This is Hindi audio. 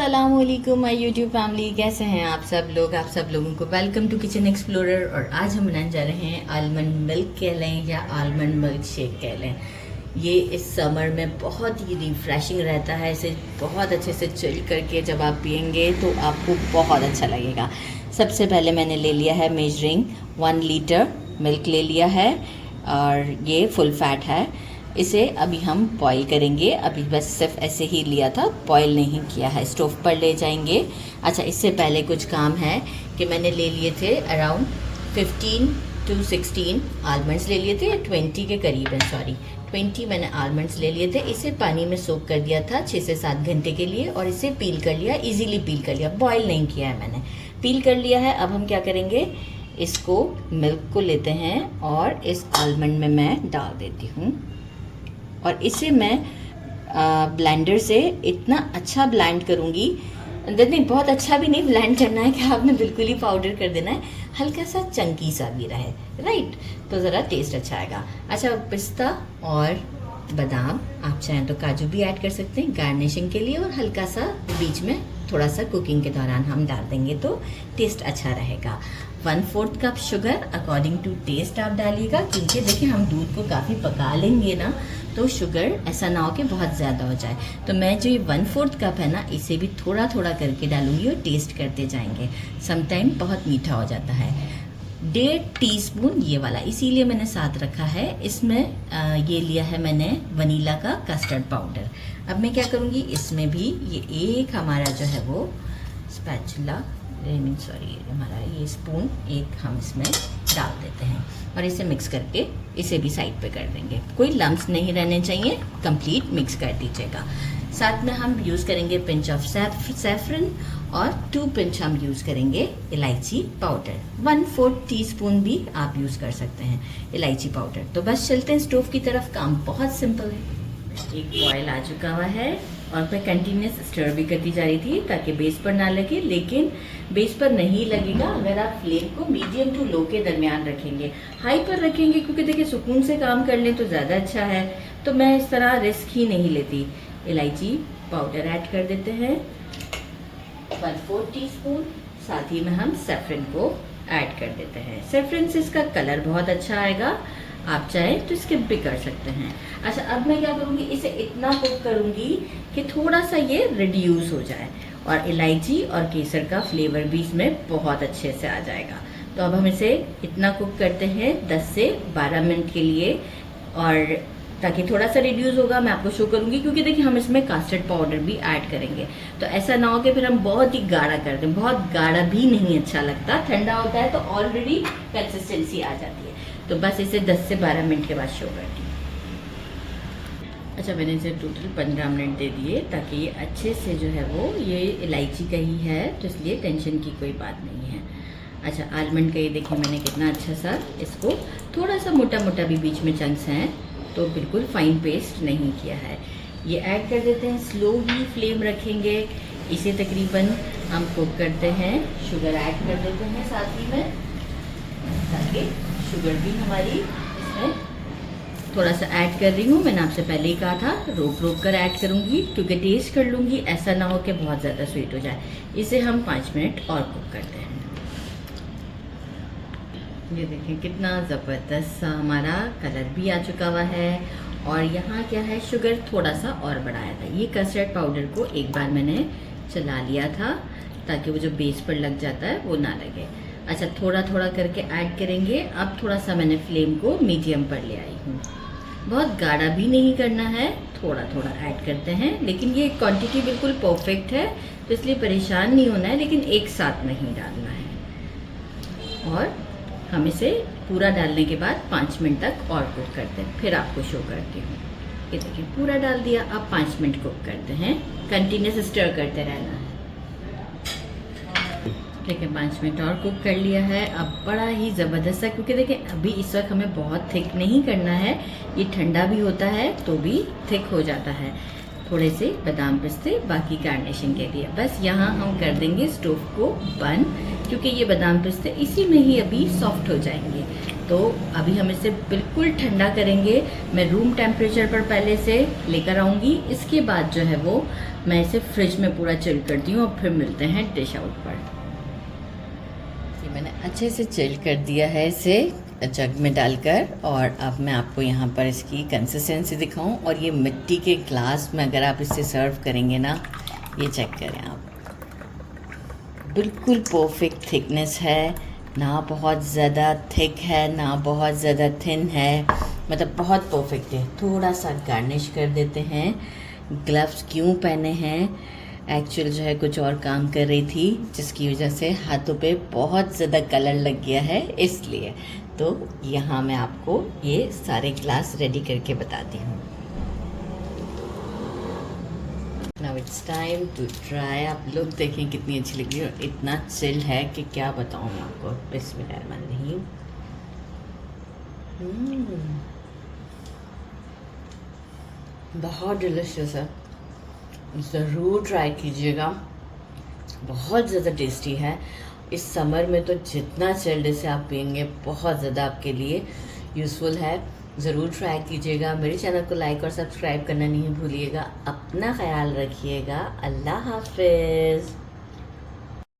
अस्सलामुअलैकुम माय यूट्यूब फैमिली, कैसे हैं आप सब लोग। आप सब लोगों को वेलकम टू किचन एक्सप्लोरर। और आज हम बनाने जा रहे हैं आलमंड मिल्क कह लें या आलमंड मिल्क शेक कह लें। ये इस समर में बहुत ही रिफ्रेशिंग रहता है। इसे बहुत अच्छे से चिल करके जब आप पियेंगे तो आपको बहुत अच्छा लगेगा। सबसे पहले मैंने ले लिया है मेजरिंग 1 लीटर मिल्क ले लिया है और ये फुल फैट है। इसे अभी हम बॉईल करेंगे। अभी बस सिर्फ ऐसे ही लिया था, बॉईल नहीं किया है। स्टोव पर ले जाएंगे। अच्छा, इससे पहले कुछ काम है कि मैंने ले लिए थे अराउंड 15 to 16 आलमंड्स ले लिए थे, 20 के करीब है, सॉरी 20 मैंने आलमंड्स ले लिए थे। इसे पानी में सोक कर दिया था 6 से 7 घंटे के लिए और इसे पील कर लिया, इजीली पील कर लिया, बॉईल नहीं किया है मैंने, पील कर लिया है। अब हम क्या करेंगे, इसको मिल्क को लेते हैं और इस आलमंड में मैं डाल देती हूँ और इसे मैं ब्लेंडर से इतना अच्छा ब्लेंड करूँगी। नहीं, बहुत अच्छा भी नहीं ब्लेंड करना है कि आपने बिल्कुल ही पाउडर कर देना है, हल्का सा चंकी सा भी रहे, राइट, तो ज़रा टेस्ट अच्छा आएगा। अच्छा, पिस्ता और बादाम, आप चाहें तो काजू भी ऐड कर सकते हैं गार्निशिंग के लिए, और हल्का सा बीच में थोड़ा सा कुकिंग के दौरान हम डाल देंगे तो टेस्ट अच्छा रहेगा। 1/4 cup sugar according to taste आप डालिएगा, क्योंकि देखिए हम दूध को काफ़ी पका लेंगे ना, तो शुगर ऐसा ना हो कि बहुत ज़्यादा हो जाए। तो मैं जो ये 1/4 कप है ना, इसे भी थोड़ा थोड़ा करके डालूंगी और टेस्ट करते जाएंगे। समटाइम बहुत मीठा हो जाता है। 1.5 टीस्पून ये वाला इसीलिए मैंने साथ रखा है। इसमें ये लिया है मैंने वनीला का कस्टर्ड पाउडर। अब मैं क्या करूँगी, इसमें भी ये एक हमारा जो है वो स्पैचुला, सॉरी हमारा ये स्पून एक हम इसमें डाल देते हैं और इसे मिक्स करके इसे भी साइड पे कर देंगे। कोई लम्स नहीं रहने चाहिए, कंप्लीट मिक्स कर दीजिएगा। साथ में हम यूज़ करेंगे पिंच ऑफ सैफरन और 2 पिंच हम यूज़ करेंगे इलायची पाउडर। 1/4 टीस्पून भी आप यूज़ कर सकते हैं इलायची पाउडर। तो बस चलते हैं स्टोव की तरफ, काम बहुत सिंपल है। एक बॉयल आ चुका हुआ है और मैं कंटिन्यूस स्टर भी करती जा रही थी ताकि बेस पर ना लगे, लेकिन बेस पर नहीं लगेगा अगर आप फ्लेम को मीडियम टू लो के दरमियान रखेंगे। हाई पर रखेंगे क्योंकि देखिए सुकून से काम कर लें तो ज़्यादा अच्छा है, तो मैं इस तरह रिस्क ही नहीं लेती। इलायची पाउडर ऐड कर देते हैं 1/4 टीस्पून। साथ ही में हम सैफरन को ऐड कर देते हैं। सैफरन से इसका कलर बहुत अच्छा आएगा, आप चाहें तो स्किप भी कर सकते हैं। अच्छा, अब मैं क्या करूँगी, इसे इतना कुक करूँगी कि थोड़ा सा ये रिड्यूस हो जाए और इलायची और केसर का फ्लेवर भी इसमें बहुत अच्छे से आ जाएगा। तो अब हम इसे इतना कुक करते हैं 10 से 12 मिनट के लिए, और ताकि थोड़ा सा रिड्यूस होगा मैं आपको शो करूँगी, क्योंकि देखिए हम इसमें कस्टर्ड पाउडर भी ऐड करेंगे, तो ऐसा ना हो कि फिर हम बहुत ही गाढ़ा कर दें। बहुत गाढ़ा भी नहीं अच्छा लगता, ठंडा होता है तो ऑलरेडी कंसिस्टेंसी आ जाती है। तो बस इसे 10 से 12 मिनट के बाद शो करती हूँ। अच्छा, मैंने इसे टोटल 15 मिनट दे दिए ताकि ये अच्छे से जो है वो, ये इलायची का ही है तो इसलिए टेंशन की कोई बात नहीं है। अच्छा, आलमंड का ये देखिए मैंने कितना अच्छा सा इसको, थोड़ा सा मोटा मोटा भी बीच में चंक्स हैं, तो बिल्कुल फाइन पेस्ट नहीं किया है। ये ऐड कर देते हैं, स्लो ही फ्लेम रखेंगे, इसे तकरीबन हम कुक करते हैं। शुगर ऐड कर देते हैं साथ ही में, ताकि शुगर भी हमारी इसमें थोड़ा सा ऐड कर रही हूँ। मैंने आपसे पहले ही कहा था रोक रोक कर ऐड करूँगी, क्योंकि टेस्ट कर लूँगी, ऐसा ना हो कि बहुत ज़्यादा स्वीट हो जाए। इसे हम 5 मिनट और कुक करते हैं। ये देखें कितना ज़बरदस्त सा हमारा कलर भी आ चुका हुआ है। और यहाँ क्या है, शुगर थोड़ा सा और बढ़ाया था। ये कस्टर्ड पाउडर को एक बार मैंने चला लिया था ताकि वो जो बेस पर लग जाता है वो ना लगे। अच्छा, थोड़ा थोड़ा करके ऐड करेंगे। अब थोड़ा सा मैंने फ्लेम को मीडियम पर ले आई हूँ, बहुत गाढ़ा भी नहीं करना है, थोड़ा थोड़ा ऐड करते हैं। लेकिन ये क्वांटिटी बिल्कुल परफेक्ट है तो इसलिए परेशान नहीं होना है, लेकिन एक साथ नहीं डालना है। और हम इसे पूरा डालने के बाद 5 मिनट तक और कुक करते हैं, फिर आपको शो करती हूँ। ये देखिए पूरा डाल दिया, अब 5 मिनट कुक करते हैं, कंटिन्यूस स्टर करते रहना है। देखिए 5 मिनट और कुक कर लिया है। अब बड़ा ही ज़बरदस्त है, क्योंकि देखिए अभी इस वक्त हमें बहुत थिक नहीं करना है, ये ठंडा भी होता है तो भी थिक हो जाता है। थोड़े से बादाम पिस्ते बाकी गार्निशिंग के लिए। बस यहाँ हम कर देंगे स्टोव को बंद, क्योंकि ये बादाम पिस्ते इसी में ही अभी सॉफ्ट हो जाएंगे। तो तो अभी हम इसे बिल्कुल ठंडा करेंगे। मैं रूम टेम्परेचर पर पहले से लेकर आऊँगी, इसके बाद जो है वो मैं इसे फ्रिज में पूरा चिल करती हूँ और फिर मिलते हैं डिश आउट पर। मैंने अच्छे से चिल कर दिया है इसे जग में डालकर, और अब मैं आपको यहाँ पर इसकी कंसिस्टेंसी दिखाऊं। और ये मिट्टी के ग्लास में अगर आप इसे सर्व करेंगे ना, ये चेक करें आप, बिल्कुल परफेक्ट थिकनेस है, ना बहुत ज़्यादा थिक है ना बहुत ज़्यादा थिन है, मतलब बहुत परफेक्ट है। थोड़ा सा गार्निश कर देते हैं। ग्लव्स क्यों पहने हैं? एक्चुअल जो है कुछ और काम कर रही थी, जिसकी वजह से हाथों पे बहुत ज़्यादा कलर लग गया है, इसलिए। तो यहाँ मैं आपको ये सारे ग्लास रेडी करके बताती हूँ। Now it's time to try. आप लोग देखें कितनी अच्छी लग रही है, और इतना चिल है कि क्या बताऊँ मैं आपको। बिस्मिल्लाहिर्रहमानिर्रहीम। बहुत डिलिशियस है, ज़रूर ट्राई कीजिएगा। बहुत ज़्यादा टेस्टी है। इस समर में तो जितना चिल्ड इसे आप पियेंगे बहुत ज़्यादा आपके लिए यूज़फुल है। ज़रूर ट्राई कीजिएगा। मेरे चैनल को लाइक और सब्सक्राइब करना नहीं भूलिएगा। अपना ख्याल रखिएगा। अल्लाह हाफिज़।